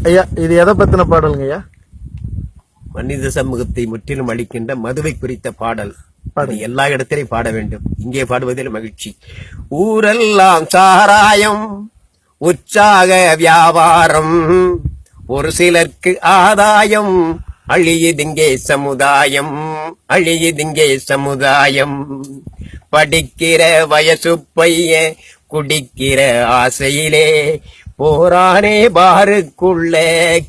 ஐயா இது எதை பத்தின பாடலுங்க ஐயா? மனித சமூகத்தை முற்றிலும் அளிக்கின்ற மதுவை குறித்த பாடல். எல்லா இடத்திலையும் பாட வேண்டும், இங்கே பாடுவதில் மகிழ்ச்சி. ஊரெல்லாம் சாராயம், உற்சாக வியாபாரம், ஒரு சிலருக்கு ஆதாயம், அழியுதிங்கே சமுதாயம், அழியுதிங்கே சமுதாயம். படிக்கிற வயசு பைய குடிக்கிற ஆசையிலே போரானே பாருக்குள்ள,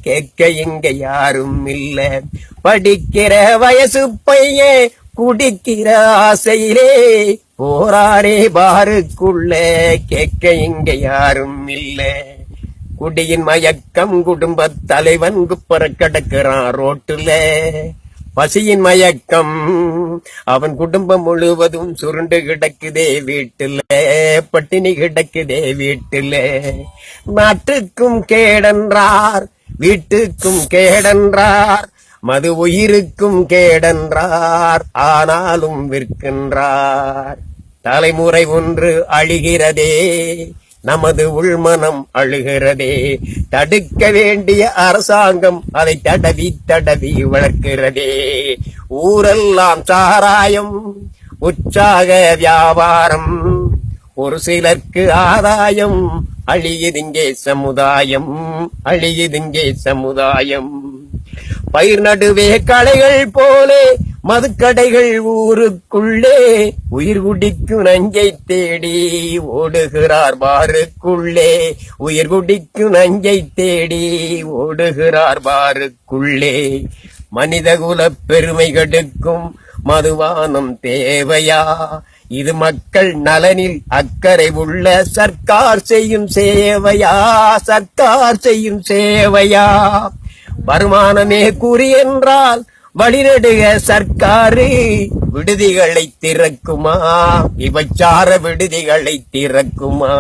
கேட்க இங்க யாரும் இல்ல. படிக்கிற வயசு பைய குடிக்கிற ஆசையிலே போரானே பாருக்குள்ள, கேட்க இங்க யாரும் இல்ல. குடியின் மயக்கம் குடும்ப தலைவன் குப்பர கிடக்கிறான் ரோட்டுல. பசியின் மயக்கம் அவன் குடும்பம் முழுவதும் சுருண்டு கிடக்குதே வீட்டுல, பட்டினி கிடக்குதே வீட்டுல. நாட்டுக்கும் கேடென்றார், வீட்டுக்கும் கேடென்றார், மது உயிருக்கும் கேடென்றார், ஆனாலும் விற்கின்றார். தலைமுறை ஒன்று அழிகிறதே, நமது உள்மனம் அழுகிறதே. தடுக்க வேண்டிய அரசாங்கம் அதை தடவி தடவி வளர்க்கிறதே. ஊரெல்லாம் சாராயம், உற்சாக வியாபாரம், ஒரு சிலருக்கு ஆதாயம், அழியுதிங்கே சமுதாயம், அழியுதிங்கே சமுதாயம். பயிர் நடுவே களைகள் போலே மதுக்கடைகள் ஊருக்குள்ளே, உயிர் குடிக்கும் நஞ்சை தேடி ஓடுகிறார் பாருக்குள்ளே, உயிர் குடிக்கும் நஞ்சை தேடி ஓடுகிறார் பாருக்குள்ளே. மனிதகுல பெருமை கெடுக்கும் மதுவானம் தேவையா? இது மக்கள் நலனில் அக்கறை உள்ள சர்க்கார் செய்யும் சேவையா? சர்க்கார் செய்யும் சேவையா? வருமானமே குறி என்றால் வழிநடுக சர்க்காரு விடுதிகளை திறக்குமா? விபச்சார விடுதிகளை திறக்குமா?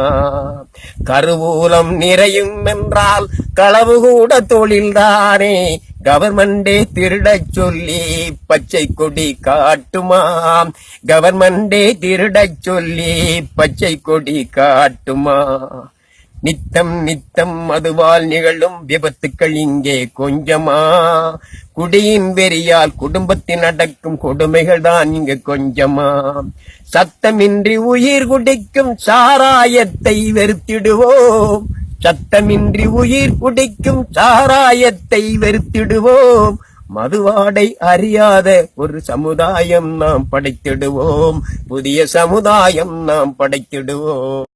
கருவூலம் நிறையும் என்றால் களவு கூட தொழில்தானே. கவர்மெண்டே திருடச் சொல்லி பச்சை கொடி காட்டுமா? கவர்மெண்டே திருடச் சொல்லி பச்சை கொடி காட்டுமா? நித்தம் நித்தம் மதுவால் நிகழும் விபத்துக்கள் இங்கே கொஞ்சமா? குடியின் வெறியால் குடும்பத்தில் நடக்கும் கொடுமைகள் தான் இங்கு கொஞ்சமா? சத்தமின்றி உயிர் குடிக்கும் சாராயத்தை வெறுத்திடுவோம், சத்தமின்றி உயிர் குடிக்கும் சாராயத்தை வெறுத்திடுவோம். மதுவாடை அறியாத ஒரு சமுதாயம் நாம் படைத்திடுவோம், புதிய சமுதாயம் நாம் படைத்திடுவோம்.